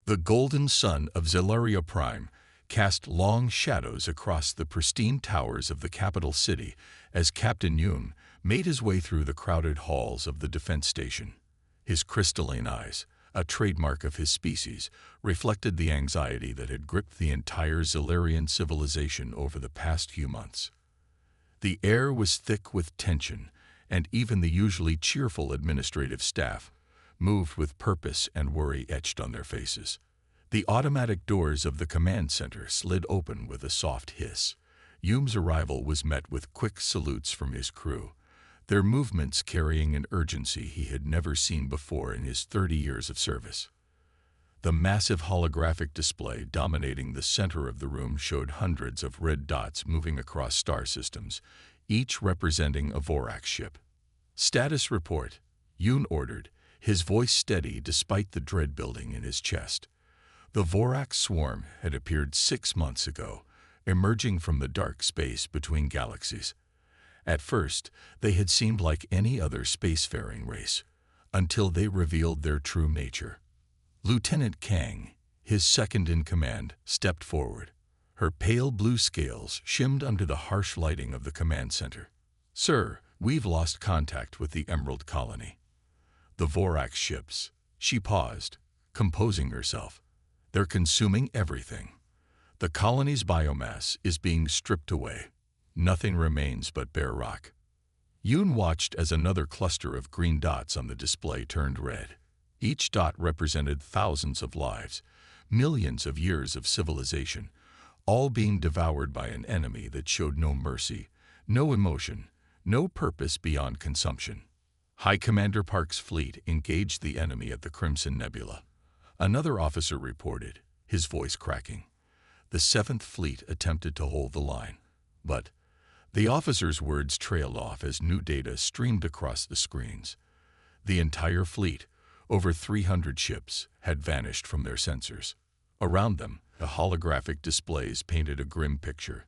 The golden sun of Zelaria Prime cast long shadows across the pristine towers of the capital city as Captain Yoon made his way through the crowded halls of the defense station. His crystalline eyes, a trademark of his species, reflected the anxiety that had gripped the entire Zelarian civilization over the past few months. The air was thick with tension, and even the usually cheerful administrative staff moved with purpose and worry etched on their faces. The automatic doors of the command center slid open with a soft hiss. Yoon's arrival was met with quick salutes from his crew, their movements carrying an urgency he had never seen before in his 30 years of service. The massive holographic display dominating the center of the room showed hundreds of red dots moving across star systems, each representing a Vorax ship. "Status report," Yoon ordered, his voice steady despite the dread building in his chest. The Vorax swarm had appeared 6 months ago, emerging from the dark space between galaxies. At first, they had seemed like any other spacefaring race, until they revealed their true nature. Lieutenant Kang, his second-in-command, stepped forward. Her pale blue scales shimmed under the harsh lighting of the command center. "Sir, we've lost contact with the Emerald Colony." "The Vorax ships." She paused, composing herself. "They're consuming everything. The colony's biomass is being stripped away. Nothing remains but bare rock." Yoon watched as another cluster of green dots on the display turned red. Each dot represented thousands of lives, millions of years of civilization, all being devoured by an enemy that showed no mercy, no emotion, no purpose beyond consumption. High Commander Park's fleet engaged the enemy at the Crimson Nebula. Another officer reported, his voice cracking. The 7th Fleet attempted to hold the line, but the officer's words trailed off as new data streamed across the screens. The entire fleet, over 300 ships, had vanished from their sensors. Around them, the holographic displays painted a grim picture.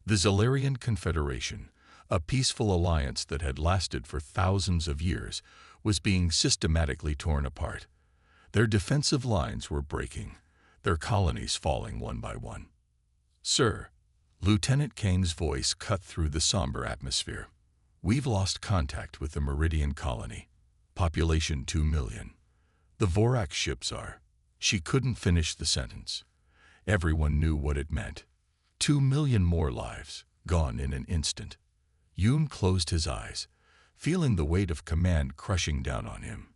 The Zelarian Confederation, a peaceful alliance that had lasted for thousands of years, was being systematically torn apart. Their defensive lines were breaking, their colonies falling one by one. "Sir," Lieutenant Kang's voice cut through the somber atmosphere. "We've lost contact with the Meridian Colony. Population 2 million. The Vorax ships are..." She couldn't finish the sentence. Everyone knew what it meant. 2 million more lives, gone in an instant. Yoon closed his eyes, feeling the weight of command crushing down on him.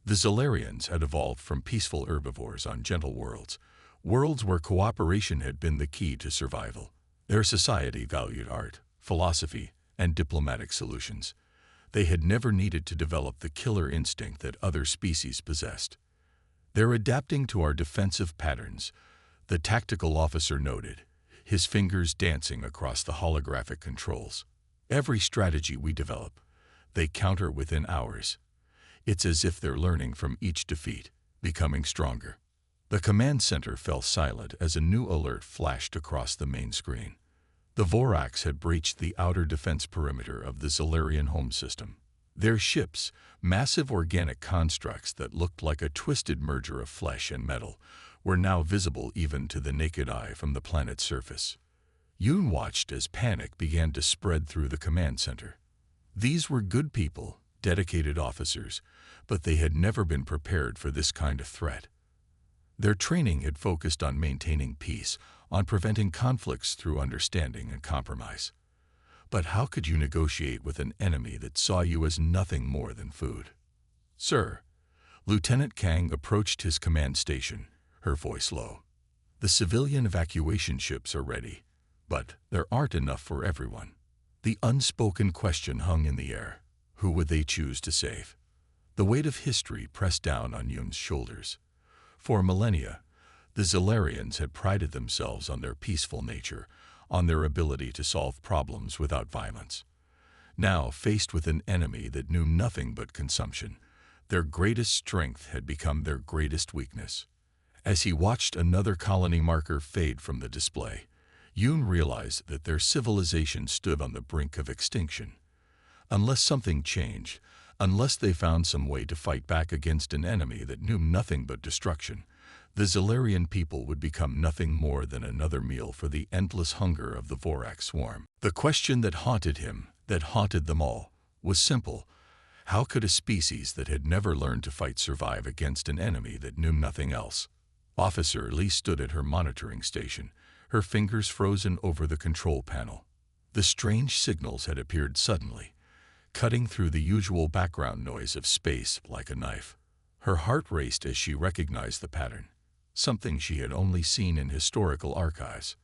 The Zelarians had evolved from peaceful herbivores on gentle worlds, worlds where cooperation had been the key to survival. Their society valued art, philosophy, and diplomatic solutions. They had never needed to develop the killer instinct that other species possessed. "They're adapting to our defensive patterns," the tactical officer noted, his fingers dancing across the holographic controls. "Every strategy we develop, they counter within hours. It's as if they're learning from each defeat, becoming stronger." The command center fell silent as a new alert flashed across the main screen. The Vorax had breached the outer defense perimeter of the Zelarian home system. Their ships, massive organic constructs that looked like a twisted merger of flesh and metal, were now visible even to the naked eye from the planet's surface. Yoon watched as panic began to spread through the command center. These were good people, dedicated officers, but they had never been prepared for this kind of threat. Their training had focused on maintaining peace, on preventing conflicts through understanding and compromise. But how could you negotiate with an enemy that saw you as nothing more than food? "Sir," Lieutenant Kang approached his command station, her voice low. "The civilian evacuation ships are ready, but there aren't enough for everyone." The unspoken question hung in the air. Who would they choose to save? The weight of history pressed down on Yoon's shoulders. For millennia, the Zelarians had prided themselves on their peaceful nature, on their ability to solve problems without violence. Now, faced with an enemy that knew nothing but consumption, their greatest strength had become their greatest weakness. As he watched another colony marker fade from the display, Yoon realized that their civilization stood on the brink of extinction. Unless something changed, unless they found some way to fight back against an enemy that knew nothing but destruction, The Zilarian people would become nothing more than another meal for the endless hunger of the Vorax swarm. The question that haunted him, that haunted them all, was simple. How could a species that had never learned to fight survive against an enemy that knew nothing else? Officer Lee stood at her monitoring station, her fingers frozen over the control panel. The strange signals had appeared suddenly, cutting through the usual background noise of space like a knife. Her heart raced as she recognized the pattern, something she had only seen in historical archives.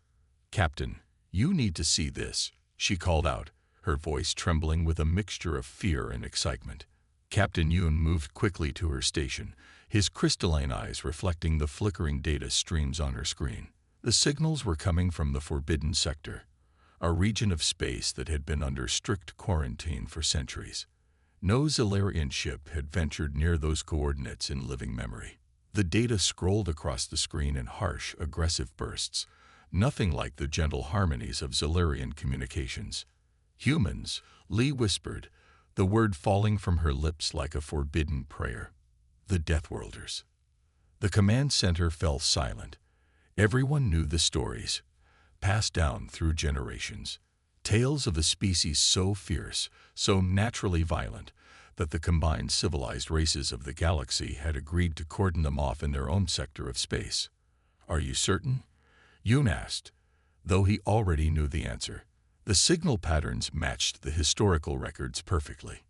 "Captain, you need to see this," she called out, her voice trembling with a mixture of fear and excitement. Captain Yoon moved quickly to her station, his crystalline eyes reflecting the flickering data streams on her screen. The signals were coming from the Forbidden Sector, a region of space that had been under strict quarantine for centuries. No Zilarian ship had ventured near those coordinates in living memory. The data scrolled across the screen in harsh, aggressive bursts, nothing like the gentle harmonies of Zilarian communications. "Humans," Lee whispered, the word falling from her lips like a forbidden prayer. "The Deathworlders." The command center fell silent. Everyone knew the stories, passed down through generations. Tales of a species so fierce, so naturally violent, that the combined civilized races of the galaxy had agreed to cordon them off in their own sector of space. "Are you certain?" Yoon asked, though he already knew the answer. The signal patterns matched the historical records perfectly.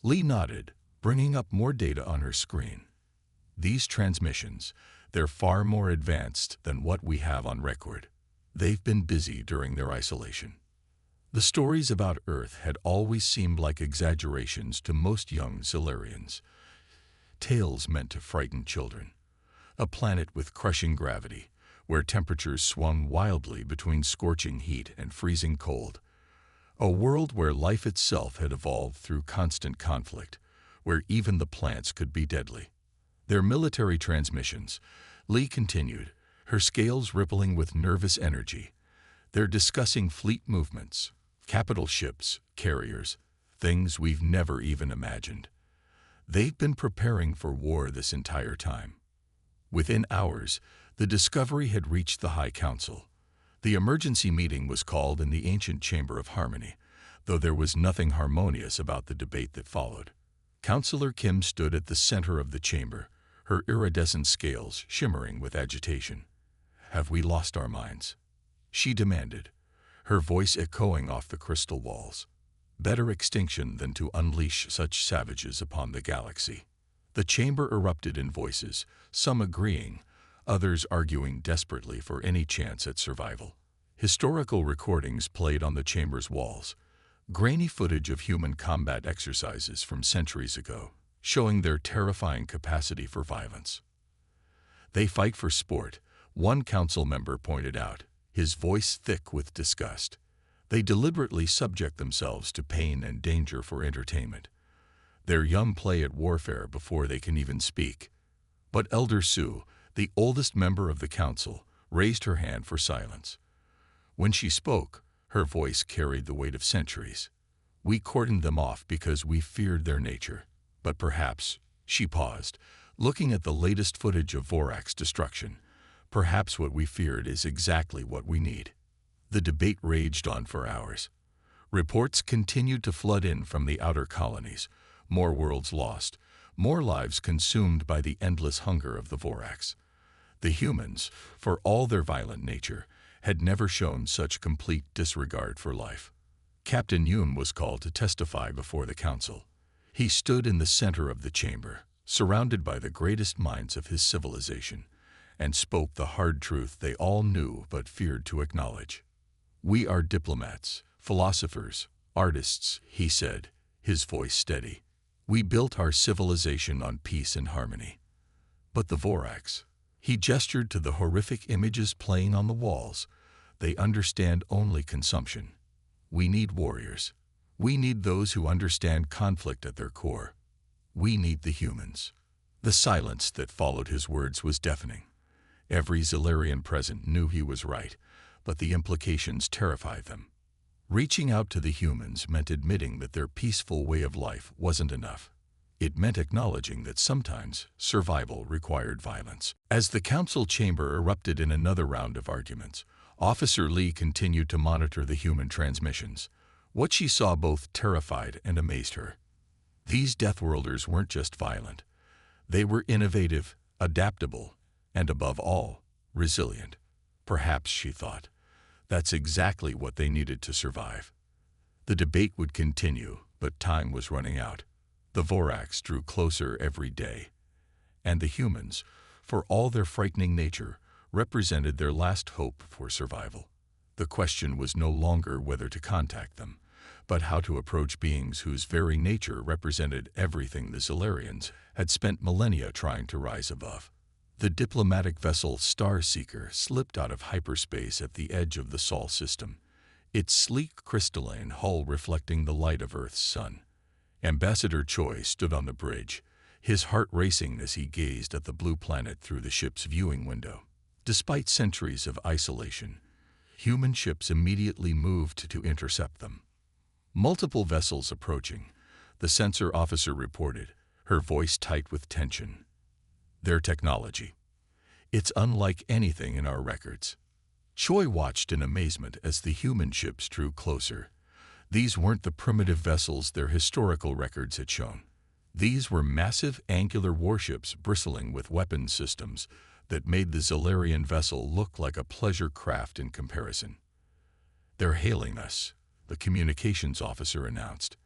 Lee nodded, bringing up more data on her screen. "These transmissions, they're far more advanced than what we have on record. They've been busy during their isolation." The stories about Earth had always seemed like exaggerations to most young Zilarians, tales meant to frighten children. A planet with crushing gravity, where temperatures swung wildly between scorching heat and freezing cold. A world where life itself had evolved through constant conflict, where even the plants could be deadly. Their military transmissions, Lee continued, her scales rippling with nervous energy. They're discussing fleet movements, capital ships, carriers, things we've never even imagined. They've been preparing for war this entire time. Within hours, the discovery had reached the High Council. The emergency meeting was called in the ancient Chamber of Harmony, though there was nothing harmonious about the debate that followed. Councillor Kim stood at the center of the chamber, her iridescent scales shimmering with agitation. "Have we lost our minds?" she demanded, her voice echoing off the crystal walls. "Better extinction than to unleash such savages upon the galaxy." The chamber erupted in voices, some agreeing, others arguing desperately for any chance at survival. Historical recordings played on the chamber's walls, grainy footage of human combat exercises from centuries ago, showing their terrifying capacity for violence. "They fight for sport," one council member pointed out, his voice thick with disgust. "They deliberately subject themselves to pain and danger for entertainment. Their young play at warfare before they can even speak." But Elder Sue, the oldest member of the council, raised her hand for silence. When she spoke, her voice carried the weight of centuries. "We cordoned them off because we feared their nature. But perhaps," she paused, looking at the latest footage of Vorax destruction, "perhaps what we feared is exactly what we need." The debate raged on for hours. Reports continued to flood in from the outer colonies, more worlds lost, more lives consumed by the endless hunger of the Vorax. The humans, for all their violent nature, had never shown such complete disregard for life. Captain Yoon was called to testify before the council. He stood in the center of the chamber, surrounded by the greatest minds of his civilization, and spoke the hard truth they all knew but feared to acknowledge. "We are diplomats, philosophers, artists," he said, his voice steady. "We built our civilization on peace and harmony. But the Vorax," he gestured to the horrific images playing on the walls, "they understand only consumption. We need warriors. We need those who understand conflict at their core. We need the humans." The silence that followed his words was deafening. Every Zilarian present knew he was right, but the implications terrified them. Reaching out to the humans meant admitting that their peaceful way of life wasn't enough. It meant acknowledging that sometimes survival required violence. As the council chamber erupted in another round of arguments, Officer Lee continued to monitor the human transmissions. What she saw both terrified and amazed her. These Deathworlders weren't just violent. They were innovative, adaptable, and above all, resilient. Perhaps, she thought, that's exactly what they needed to survive. The debate would continue, but time was running out. The Vorax drew closer every day, and the humans, for all their frightening nature, represented their last hope for survival. The question was no longer whether to contact them, but how to approach beings whose very nature represented everything the Zilarians had spent millennia trying to rise above. The diplomatic vessel Starseeker slipped out of hyperspace at the edge of the Sol system, its sleek crystalline hull reflecting the light of Earth's sun. Ambassador Choi stood on the bridge, his heart racing as he gazed at the blue planet through the ship's viewing window. Despite centuries of isolation, human ships immediately moved to intercept them. Multiple vessels approaching, the sensor officer reported, her voice tight with tension. Their technology. It's unlike anything in our records. Choi watched in amazement as the human ships drew closer. These weren't the primitive vessels their historical records had shown. These were massive angular warships bristling with weapon systems that made the Zilarian vessel look like a pleasure craft in comparison. "They're hailing us," the communications officer announced.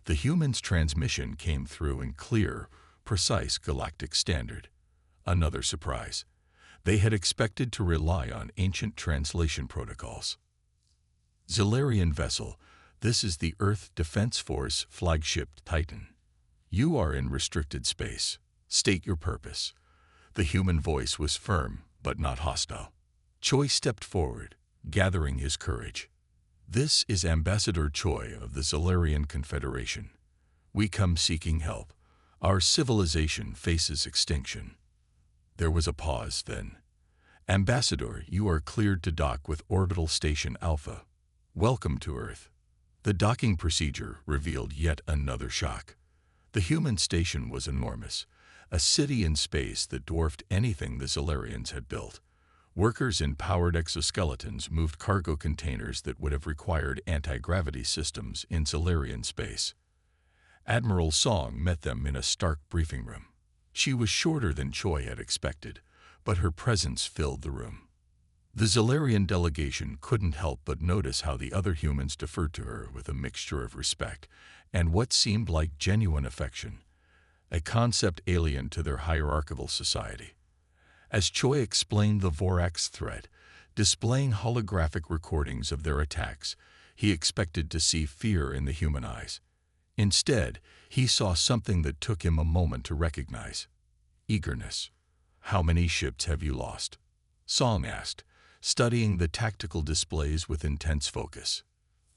The humans' transmission came through in clear, precise galactic standard. Another surprise. They had expected to rely on ancient translation protocols. "Zilarian vessel, this is the Earth Defense Force flagship Titan. You are in restricted space. State your purpose." The human voice was firm, but not hostile. Choi stepped forward, gathering his courage. "This is Ambassador Choi of the Zilarian Confederation. We come seeking help. Our civilization faces extinction." There was a pause then. "Ambassador, you are cleared to dock with Orbital Station Alpha. Welcome to Earth." The docking procedure revealed yet another shock. The human station was enormous, a city in space that dwarfed anything the Zilarians had built. Workers in powered exoskeletons moved cargo containers that would have required anti-gravity systems in Zilarian space. Admiral Song met them in a stark briefing room. She was shorter than Choi had expected, but her presence filled the room. The Zilarian delegation couldn't help but notice how the other humans deferred to her with a mixture of respect and what seemed like genuine affection, a concept alien to their hierarchical society. As Choi explained the Vorax threat, displaying holographic recordings of their attacks, he expected to see fear in the human eyes. Instead, he saw something that took him a moment to recognize: eagerness. "How many ships have you lost?" Song asked, studying the tactical displays with intense focus.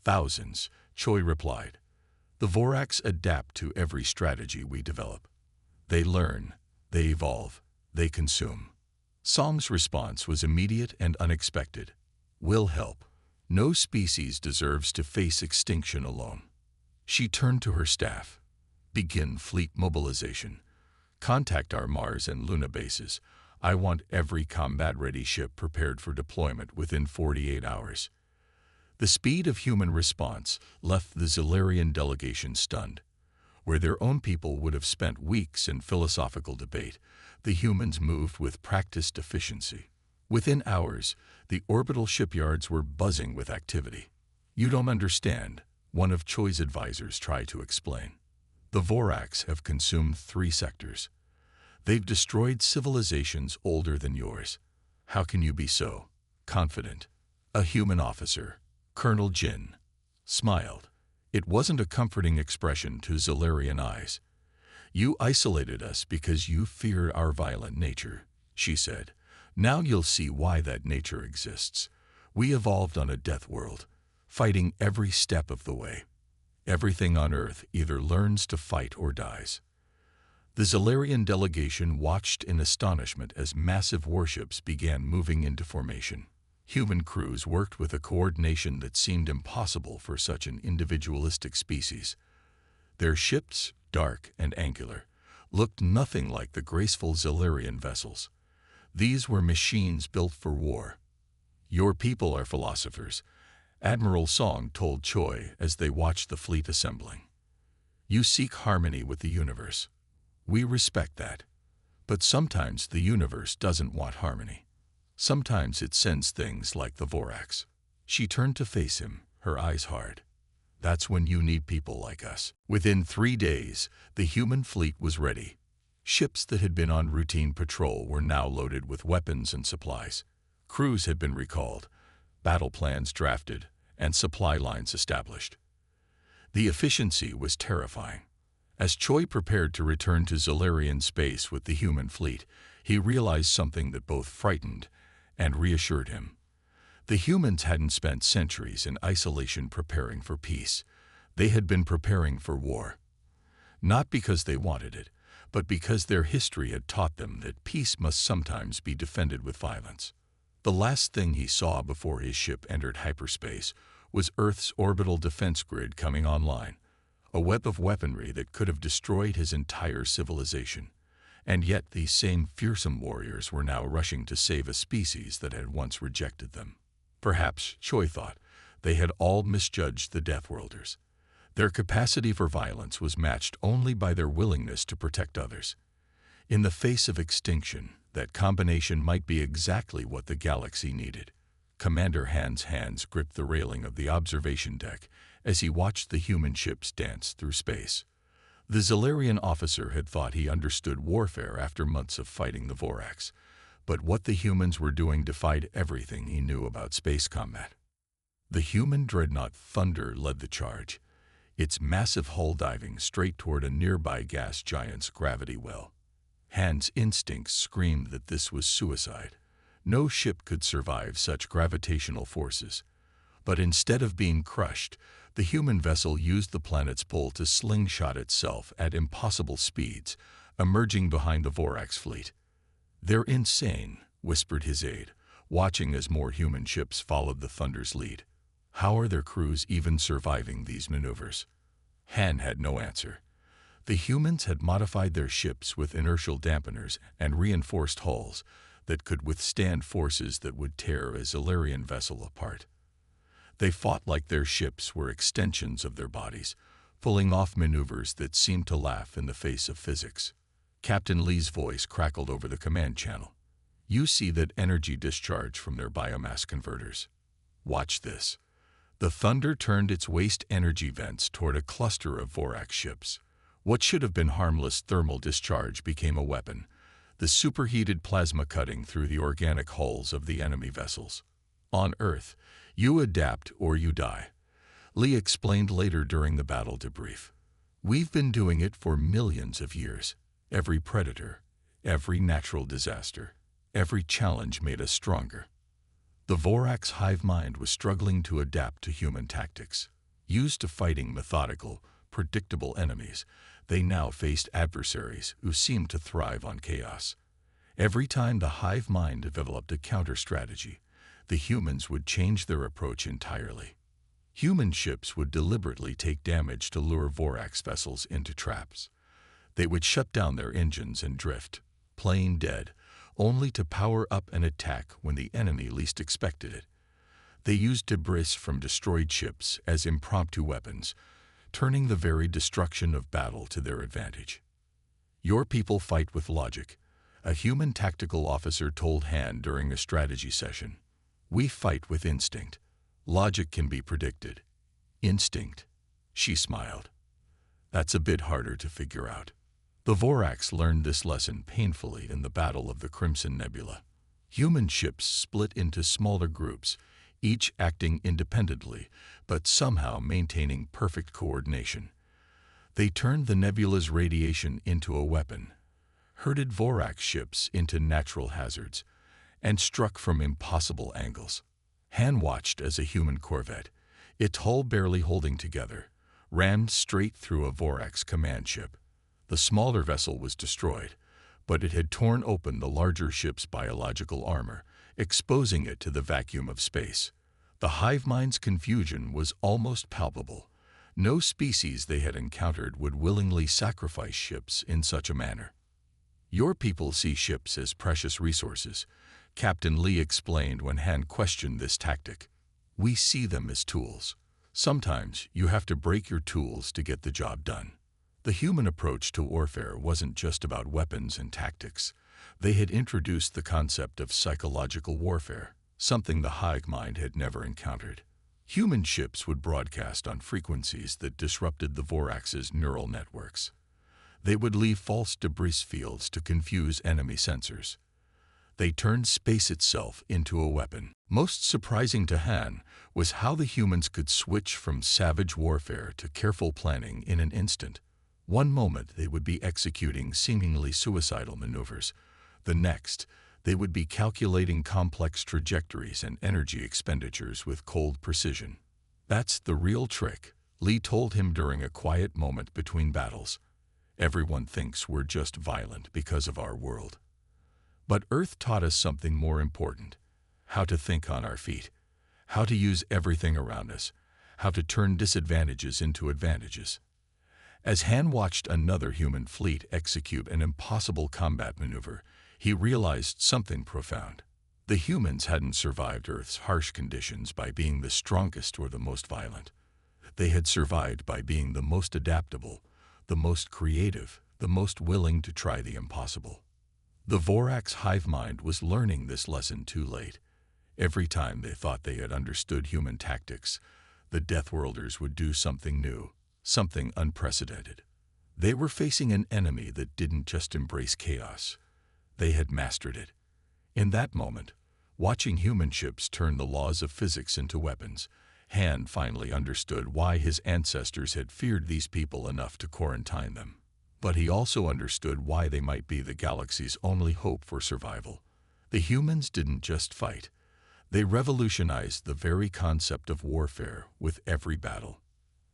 "Thousands," Choi replied. "The Vorax adapt to every strategy we develop. They learn, they evolve, they consume." Song's response was immediate and unexpected. "We'll help. No species deserves to face extinction alone." She turned to her staff. "Begin fleet mobilization. Contact our Mars and Luna bases. I want every combat-ready ship prepared for deployment within 48 hours." The speed of human response left the Zilarian delegation stunned. Where their own people would have spent weeks in philosophical debate, the humans moved with practiced efficiency. Within hours, the orbital shipyards were buzzing with activity. "You don't understand," one of Choi's advisors tried to explain. "The Vorax have consumed 3 sectors. They've destroyed civilizations older than yours. How can you be so confident?" A human officer, Colonel Jin, smiled. It wasn't a comforting expression to Zilarian eyes. "You isolated us because you feared our violent nature," she said. "Now you'll see why that nature exists. We evolved on a death world, fighting every step of the way. Everything on Earth either learns to fight or dies." The Zilarian delegation watched in astonishment as massive warships began moving into formation. Human crews worked with a coordination that seemed impossible for such an individualistic species. Their ships, dark and angular, looked nothing like the graceful Zilarian vessels. These were machines built for war. "Your people are philosophers," Admiral Song told Choi as they watched the fleet assembling. "You seek harmony with the universe. We respect that. But sometimes the universe doesn't want harmony. Sometimes it sends things like the Vorax." She turned to face him, her eyes hard. "That's when you need people like us." Within 3 days, the human fleet was ready. Ships that had been on routine patrol were now loaded with weapons and supplies. Crews had been recalled, battle plans drafted, and supply lines established. The efficiency was terrifying. As Choi prepared to return to Zilarian space with the human fleet, he realized something that both frightened and reassured him. The humans hadn't spent centuries in isolation preparing for peace. They had been preparing for war. Not because they wanted it, but because their history had taught them that peace must sometimes be defended with violence. The last thing he saw before his ship entered hyperspace was Earth's orbital defense grid coming online, a web of weaponry that could have destroyed his entire civilization. And yet these same fearsome warriors were now rushing to save a species that had once rejected them. Perhaps, Choi thought, they had all misjudged the Deathworlders. Their capacity for violence was matched only by their willingness to protect others. In the face of extinction, that combination might be exactly what the galaxy needed. Commander Han's hands gripped the railing of the observation deck as he watched the human ships dance through space. The Zilarian officer had thought he understood warfare after months of fighting the Vorax, but what the humans were doing defied everything he knew about space combat. The human dreadnought Thunder led the charge, its massive hull diving straight toward a nearby gas giant's gravity well. Han's instincts screamed that this was suicide. No ship could survive such gravitational forces. But instead of being crushed, the human vessel used the planet's pull to slingshot itself at impossible speeds, emerging behind the Vorax fleet. "They're insane," whispered his aide, watching as more human ships followed the Thunder's lead. "How are their crews even surviving these maneuvers?" Han had no answer. The humans had modified their ships with inertial dampeners and reinforced hulls that could withstand forces that would tear a Zilarian vessel apart. They fought like their ships were extensions of their bodies, pulling off maneuvers that seemed to laugh in the face of physics. Captain Lee's voice crackled over the command channel. "You see that energy discharge from their biomass converters. Watch this." The Thunder turned its waste energy vents toward a cluster of Vorax ships. What should have been harmless thermal discharge became a weapon, the superheated plasma cutting through the organic hulls of the enemy vessels. "On Earth, you adapt or you die," Lee explained later during the battle debrief. "We've been doing it for millions of years. Every predator, every natural disaster, every challenge made us stronger." The Vorax hive mind was struggling to adapt to human tactics. Used to fighting methodical, predictable enemies, they now faced adversaries who seemed to thrive on chaos. Every time the hive mind developed a counter-strategy, the humans would change their approach entirely. Human ships would deliberately take damage to lure Vorax vessels into traps. They would shut down their engines and drift, plain dead, only to power up and attack when the enemy least expected it. They used debris from destroyed ships as impromptu weapons, turning the very destruction of battle to their advantage. "Your people fight with logic," a human tactical officer told Han during a strategy session. "We fight with instinct. Logic can be predicted. Instinct." She smiled. "That's a bit harder to figure out." The Vorax learned this lesson painfully in the Battle of the Crimson Nebula. Human ships split into smaller groups, each acting independently, but somehow maintaining perfect coordination. They turned the nebula's radiation into a weapon, herded Vorax ships into natural hazards, and struck from impossible angles. Han watched as a human corvette, its hull barely holding together, rammed straight through a Vorax command ship. The smaller vessel was destroyed, but it had torn open the larger ship's biological armor, exposing it to the vacuum of space. The hive mind's confusion was almost palpable. No species they had encountered would willingly sacrifice ships in such a manner. "Your people see ships as precious resources," Captain Lee explained when Han questioned this tactic. "We see them as tools. Sometimes you have to break your tools to get the job done." The human approach to warfare wasn't just about weapons and tactics. They had introduced the concept of psychological warfare, something the hive mind had never encountered. Human ships would broadcast on frequencies that disrupted the Vorax's neural networks. They would leave false debris fields to confuse enemy sensors. They turned space itself into a weapon. Most surprising to Han was how the humans could switch from savage warfare to careful planning in an instant. One moment they would be executing seemingly suicidal maneuvers. The next, they would be calculating complex trajectories and energy expenditures with cold precision. "That's the real trick," Lee told him during a quiet moment between battles. "Everyone thinks we're just violent because of our world. But Earth taught us something more important: how to think on our feet, how to use everything around us, how to turn disadvantages into advantages." As Han watched another human fleet execute an impossible combat maneuver, he realized something profound. The humans hadn't survived Earth's harsh conditions by being the strongest or the most violent. They had survived by being the most adaptable, the most creative, the most willing to try the impossible. The Vorax hive mind was learning this lesson too late. Every time they thought they had understood human tactics, the Deathworlders would do something new, something unprecedented. They were facing an enemy that didn't just embrace chaos. They had mastered it. In that moment, watching human ships turn the laws of physics into weapons, Han finally understood why his ancestors had feared these people enough to quarantine them. But he also understood why they might be the galaxy's only hope for survival. The humans didn't just fight. They revolutionized the very concept of warfare with every battle.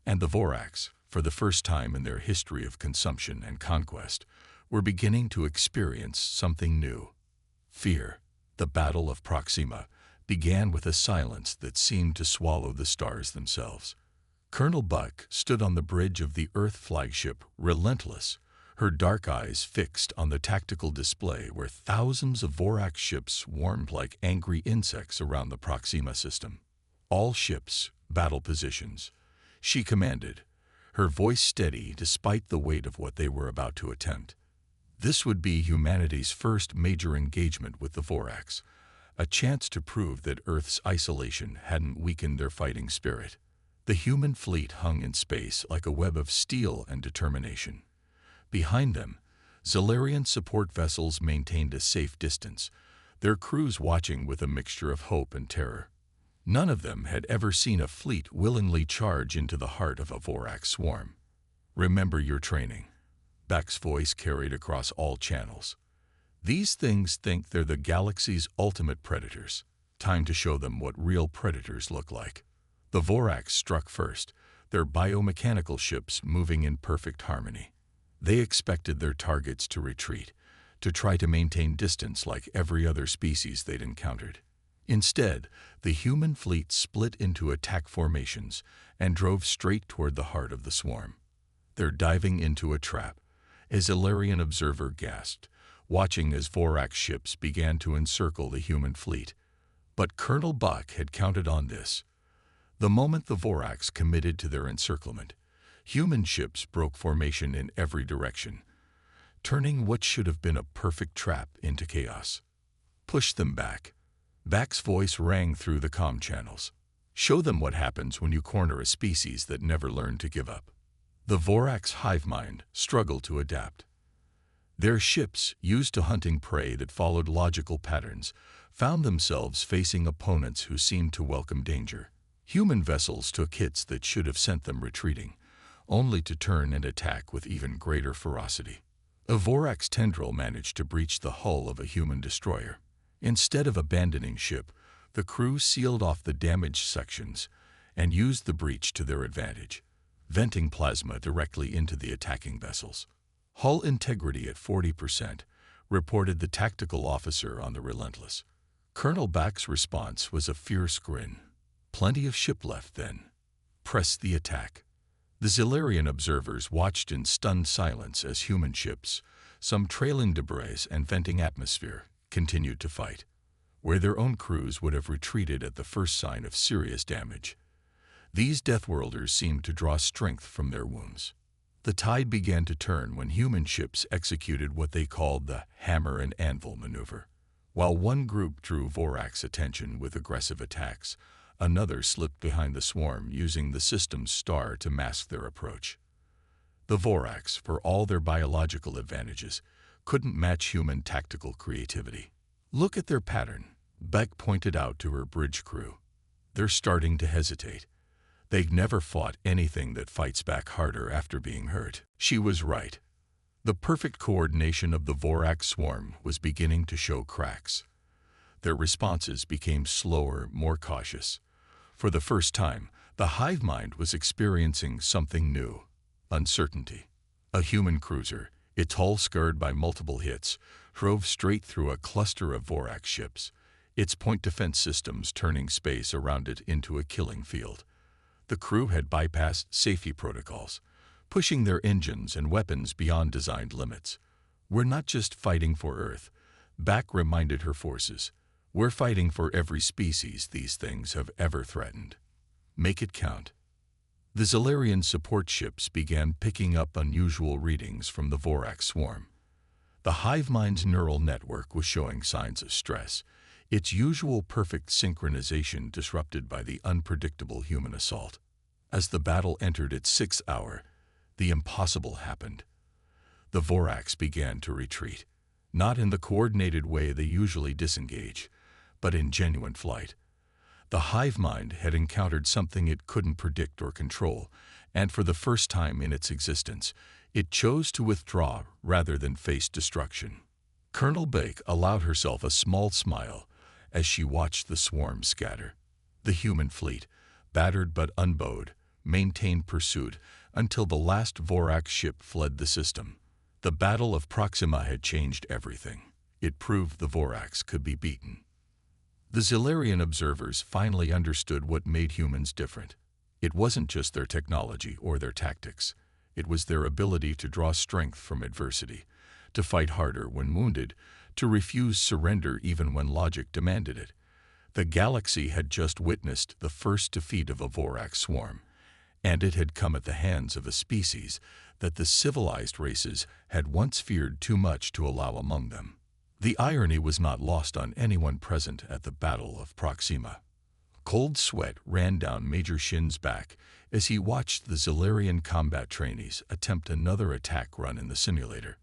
And the Vorax, for the first time in their history of consumption and conquest, were beginning to experience something new: fear. The Battle of Proxima began with a silence that seemed to swallow the stars themselves. Colonel Buck stood on the bridge of the Earth flagship, relentless, her dark eyes fixed on the tactical display where thousands of Vorax ships swarmed like angry insects around the Proxima system. "All ships, battle positions," she commanded, her voice steady despite the weight of what they were about to attempt. This would be humanity's first major engagement with the Vorax, a chance to prove that Earth's isolation hadn't weakened their fighting spirit. The human fleet hung in space like a web of steel and determination. Behind them, Zalarian support vessels maintained a safe distance, their crews watching with a mixture of hope and terror. None of them had ever seen a fleet willingly charge into the heart of a Vorax swarm. "Remember your training," Beck's voice carried across all channels. "These things think they're the galaxy's ultimate predators. Time to show them what real predators look like." The Vorax struck first, their biomechanical ships moving in perfect harmony. They expected their targets to retreat, to try to maintain distance like every other species they'd encountered. Instead, the human fleet split into attack formations and drove straight toward the heart of the swarm. "They're diving into a trap," a Zalarian observer gasped, watching as Vorax ships began to encircle the human fleet. But Colonel Buck had counted on this. The moment the Vorax committed to their encirclement, human ships broke formation in every direction, turning what should have been a perfect trap into chaos. "Push them back." Bak's voice rang through the comm channels. "Show them what happens when you corner a species that never learned to give up." The Vorax hive mind struggled to adapt. Their ships, used to hunting prey that followed logical patterns, found themselves facing opponents who seemed to welcome danger. Human vessels took hits that should have sent them retreating, only to turn and attack with even greater ferocity. A Vorax tendril managed to breach the hull of a human destroyer. Instead of abandoning ship, the crew sealed off the damaged sections and used the breach to their advantage, venting plasma directly into the attacking vessels. "Hull integrity at 40%, reported the tactical officer on the Relentless. Colonel Bak's response was a fierce grin. "Plenty of ship left then. Press the attack." The Zilarian observers watched in stunned silence as human ships, some trailing debris and venting atmosphere, continued to fight, where their own crews would have retreated at the first sign of serious damage. These Deathworlders seemed to draw strength from their wounds. The tide began to turn when human ships executed what they called the hammer and anvil maneuver. While one group drew Vorax's attention with aggressive attacks, another slipped behind the swarm using the system's star to mask their approach. The Vorax, for all their biological advantages, couldn't match human tactical creativity. "Look at their pattern," Beck pointed out to her bridge crew. "They're starting to hesitate. They've never fought anything that fights back harder after being hurt." She was right. The perfect coordination of the Vorax swarm was beginning to show cracks. Their responses became slower, more cautious. For the first time, the hive mind was experiencing something new: uncertainty. A human cruiser, its hull scarred by multiple hits, drove straight through a cluster of Vorax ships, its point defense systems turning space around it into a killing field. The crew had bypassed safety protocols, pushing their engines and weapons beyond designed limits. "We're not just fighting for Earth," Beck reminded her forces. "We're fighting for every species these things have ever threatened. Make it count." The Zilarian support ships began picking up unusual readings from the Vorax swarm. The hive mind's neural network was showing signs of stress, its usual perfect synchronization disrupted by the unpredictable human assault. As the battle entered its 6th hour, the impossible happened. The Vorax began to retreat, not in the coordinated way they usually disengage, but in genuine flight. The hive mind had encountered something it couldn't predict or control, and for the first time in its existence, it chose to withdraw rather than face destruction. Colonel Beck allowed herself a small smile as she watched the swarm scatter. The human fleet, battered but unbowed, maintained pursuit until the last Vorax ship fled the system. The Battle of Proxima had changed everything. It proved the Vorax could be beaten. The Zilarian observers finally understood what made humans different. It wasn't just their technology or their tactics. It was their ability to draw strength from adversity, to fight harder when wounded, to refuse surrender even when logic demanded it. The galaxy had just witnessed the first defeat of a Vorax swarm, and it had come at the hands of a species that the civilized races had once feared too much to allow among them. The irony was not lost on anyone present at the Battle of Proxima. Cold sweat ran down Major Shin's back as he watched the Zilarian combat trainees attempt another attack run in the simulator.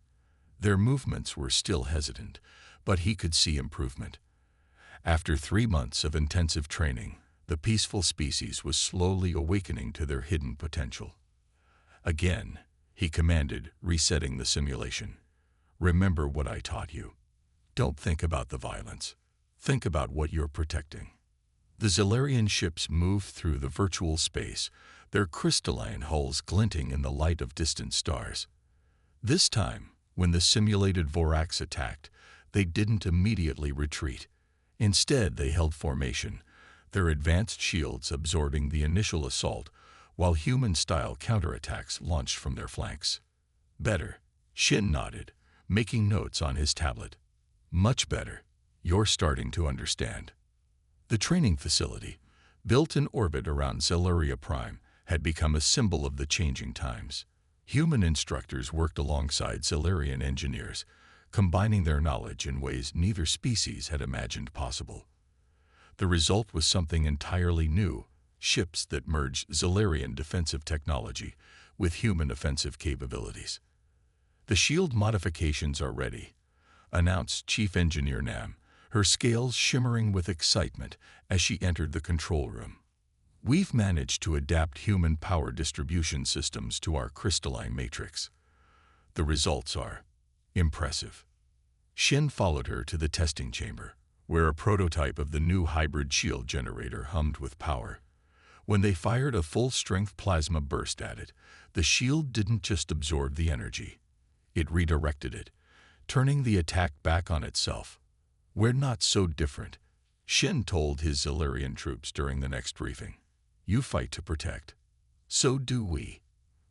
Their movements were still hesitant, but he could see improvement. After 3 months of intensive training, the peaceful species was slowly awakening to their hidden potential. "Again," he commanded, resetting the simulation. "Remember what I taught you. Don't think about the violence. Think about what you're protecting." The Zilarian ships moved through the virtual space, their crystalline hulls glinting in the light of distant stars. This time, when the simulated Vorax attacked, they didn't immediately retreat. Instead, they held formation, their advanced shields absorbing the initial assault, while human-style counterattacks launched from their flanks. "Better," Shin nodded, making notes on his tablet. "Much better. You're starting to understand." The training facility, built in orbit around Zelaria Prime, had become a symbol of the changing times. Human instructors worked alongside Zilarian engineers, combining their knowledge in ways neither species had imagined possible. The result was something entirely new: ships that merged Zilarian defensive technology with human offensive capabilities. "The shield modifications are ready," announced Chief Engineer Nam, her scales shimmering with excitement as she entered the control room. "We've managed to adapt human power distribution systems to our crystalline matrix. The results are impressive." Shin followed her to the testing chamber, where a prototype of the new hybrid shield generator hummed with power. When they fired a full-strength plasma burst at it, the shield didn't just absorb the energy. It redirected it, turning the attack back on itself. "We're not so different," Shin told his Zilarian troops during the next briefing. "You fight to protect. So do we."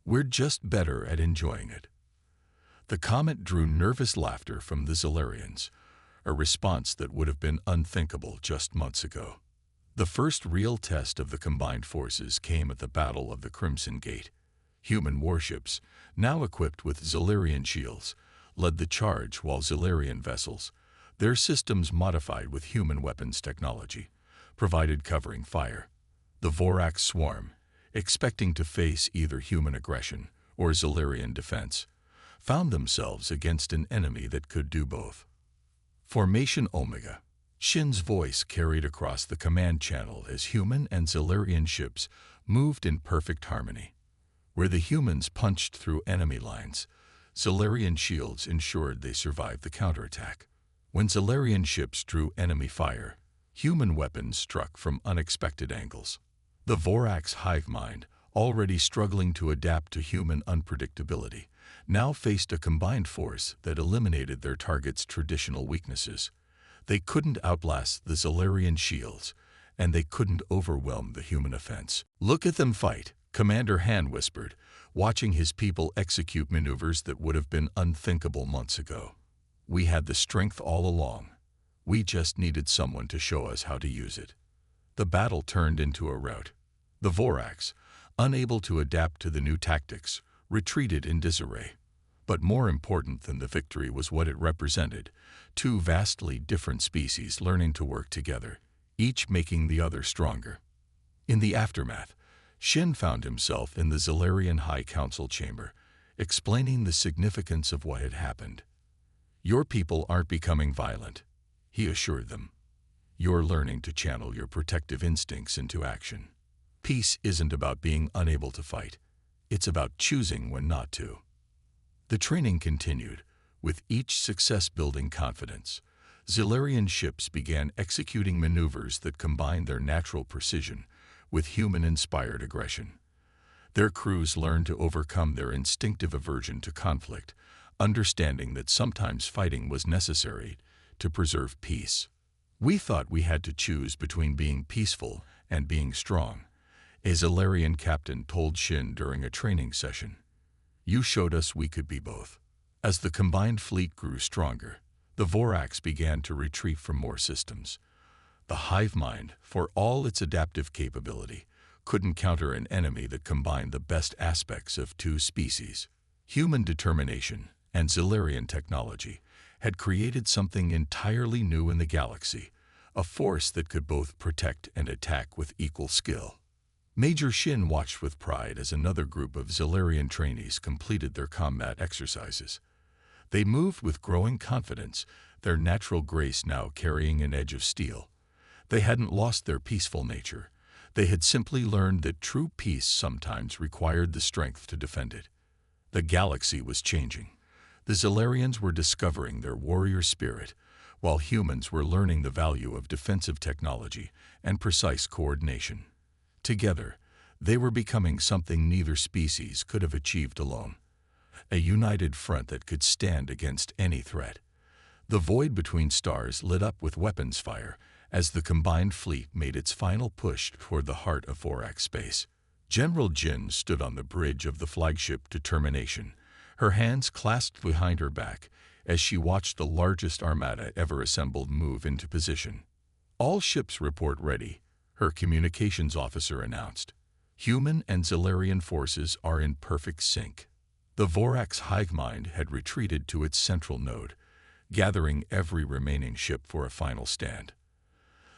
We're just better at enjoying it." The comment drew nervous laughter from the Zilarians, a response that would have been unthinkable just months ago. The first real test of the combined forces came at the Battle of the Crimson Gate. Human warships, now equipped with Zilarian shields, led the charge, while Zilarian vessels, their systems modified with human weapons technology, provided covering fire. The Vorax swarm, expecting to face either human aggression or Zilarian defense, found themselves against an enemy that could do both. Formation Omega. Shin's voice carried across the command channel as human and Zilarian ships moved in perfect harmony. Where the humans punched through enemy lines, Zilarian shields ensured they survived the counterattack. When Zilarian ships drew enemy fire, human weapons struck from unexpected angles. The Vorax hive mind, already struggling to adapt to human unpredictability, now faced a combined force that eliminated their target's traditional weaknesses. They couldn't outlast the Zilarian shields, and they couldn't overwhelm the human offense. "Look at them fight," Commander Han whispered, watching his people execute maneuvers that would have been unthinkable months ago. "We had the strength all along. We just needed someone to show us how to use it." The battle turned into a rout. The Vorax, unable to adapt to the new tactics, retreated in disarray. But more important than the victory was what it represented: two vastly different species learning to work together, each making the other stronger. In the aftermath, Shin found himself in the Zilarian High Council chamber, explaining the significance of what had happened. "Your people aren't becoming violent," he assured them. "You're learning to channel your protective instincts into action. Peace isn't about being unable to fight. It's about choosing when not to." The training continued, with each success building confidence. Zilarian ships began executing maneuvers that combined their natural precision with human-inspired aggression. Their crews learned to overcome their instinctive aversion to conflict, understanding that sometimes fighting was necessary to preserve peace. "We thought we had to choose between being peaceful and being strong," a Zilarian captain told Shin during a training session. "You showed us we could be both." As the combined fleet grew stronger, the Vorax began to retreat from more systems. The hive mind, for all its adaptive capability, couldn't counter an enemy that combined the best aspects of two species. Human determination and Zilarian technology had created something entirely new in the galaxy, a force that could both protect and attack with equal skill. Major Shin watched with pride as another group of Zilarian trainees completed their combat exercises. They moved with growing confidence, their natural grace now carrying an edge of steel. They hadn't lost their peaceful nature. They had simply learned that true peace sometimes required the strength to defend it. The galaxy was changing. The Zilarians were discovering their warrior spirit, while humans were learning the value of defensive technology and precise coordination. Together, they were becoming something neither species could have achieved alone: a united front that could stand against any threat. The void between stars lit up with weapons fire as the combined fleet made its final push toward the heart of Vorax space. General Jin stood on the bridge of the flagship Determination, her hands clasped behind her back as she watched the largest armada ever assembled move into position. "All ships report ready," her communications officer announced. "Human and Zilarian forces are in perfect sync." The Vorax hive mind had retreated to its central node, gathering every remaining ship for a final stand.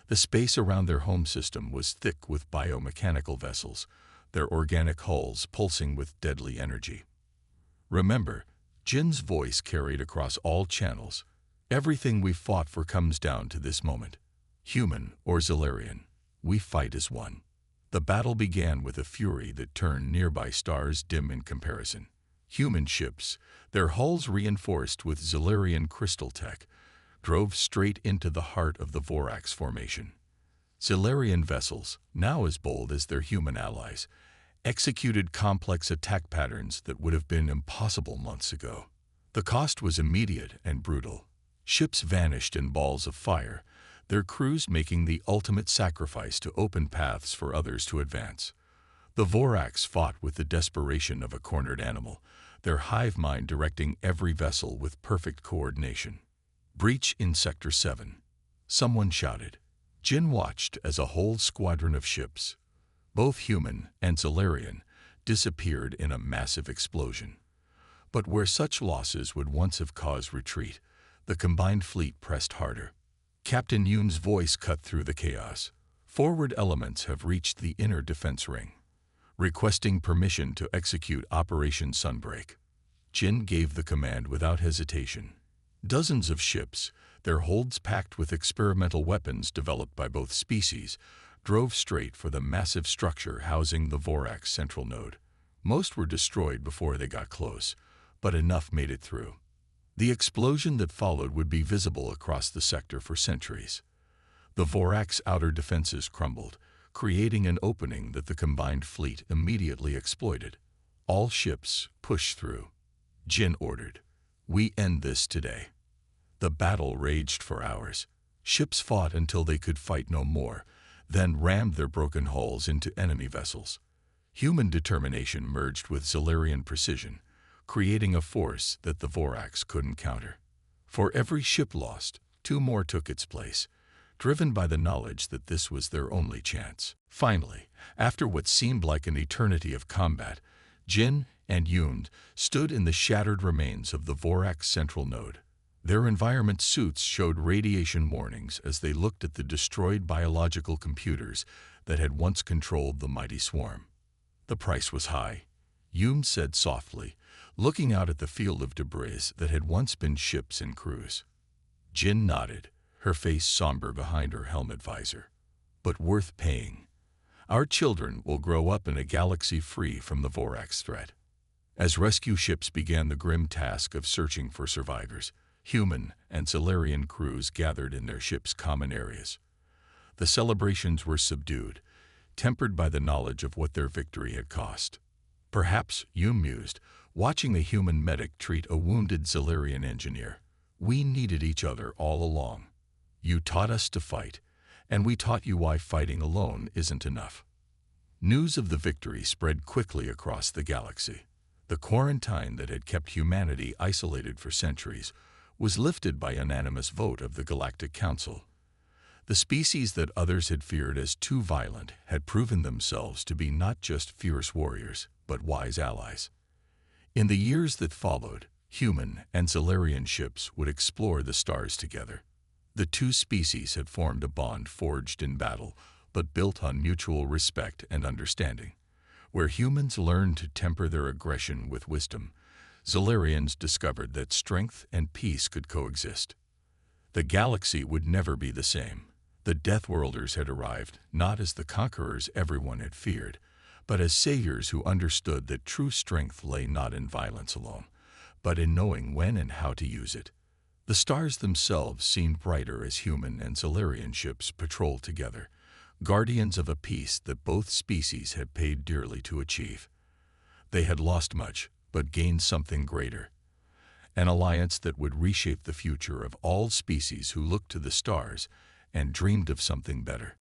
The space around their home system was thick with biomechanical vessels, their organic hulls pulsing with deadly energy. "Remember," Jin's voice carried across all channels, "everything we've fought for comes down to this moment. Human or Zilarian, we fight as one." The battle began with a fury that turned nearby stars dim in comparison. Human ships, their hulls reinforced with Zilarian crystal tech, drove straight into the heart of the Vorax formation. Zilarian vessels, now as bold as their human allies, executed complex attack patterns that would have been impossible months ago. The cost was immediate and brutal. Ships vanished in balls of fire, their crews making the ultimate sacrifice to open paths for others to advance. The Vorax fought with the desperation of a cornered animal, their hive mind directing every vessel with perfect coordination. Breach in Sector 7. Someone shouted. Jin watched as a whole squadron of ships, both human and Solarian, disappeared in a massive explosion. But where such losses would once have caused retreat, the combined fleet pressed harder. Captain Yoon's voice cut through the chaos. Forward elements have reached the inner defense ring, requesting permission to execute Operation Sunbreak. Jin gave the command without hesitation. Dozens of ships, their holds packed with experimental weapons developed by both species, drove straight for the massive structure housing the Vorax central node. Most were destroyed before they got close, but enough made it through. The explosion that followed would be visible across the sector for centuries. The Vorax outer defenses crumbled, creating an opening that the combined fleet immediately exploited. All ships pushed through. Jin ordered, "We end this today." The battle raged for hours. Ships fought until they could fight no more, then rammed their broken hulls into enemy vessels. Human determination merged with Solarian precision, creating a force that the Vorax couldn't counter. For every ship lost, 2 more took its place, driven by the knowledge that this was their only chance. Finally, after what seemed like an eternity of combat, Jin and Yoon stood in the shattered remains of the Vorax central node. Their environment suits showed radiation warnings as they looked at the destroyed biological computers that had once controlled the mighty swarm. The price was high, Yoon said softly, looking out at the field of debris that had once been ships and crews. Jin nodded, her face somber behind her helmet visor. But worth paying. Our children will grow up in a galaxy free from the Vorax threat. As rescue ships began the grim task of searching for survivors, human and Solarian crews gathered in their ships' common areas. The celebrations were subdued, tempered by the knowledge of what their victory had cost. Perhaps, Yoon mused, watching the human medic treat a wounded Solarian engineer. We needed each other all along. You taught us to fight, and we taught you why fighting alone isn't enough. News of the victory spread quickly across the galaxy. The quarantine that had kept humanity isolated for centuries was lifted by unanimous vote of the Galactic Council. The species that others had feared as too violent had proven themselves to be not just fierce warriors, but wise allies. In the years that followed, human and Solarian ships would explore the stars together. The 2 species had formed a bond forged in battle, but built on mutual respect and understanding. Where humans learned to temper their aggression with wisdom, Solarians discovered that strength and peace could coexist. The galaxy would never be the same. The Deathworlders had arrived not as the conquerors everyone had feared, but as saviors who understood that true strength lay not in violence alone, but in knowing when and how to use it. The stars themselves seemed brighter as human and Solarian ships patrolled together, guardians of a peace that both species had paid dearly to achieve. They had lost much, but gained something greater. An alliance that would reshape the future of all species who looked to the stars and dreamed of something better.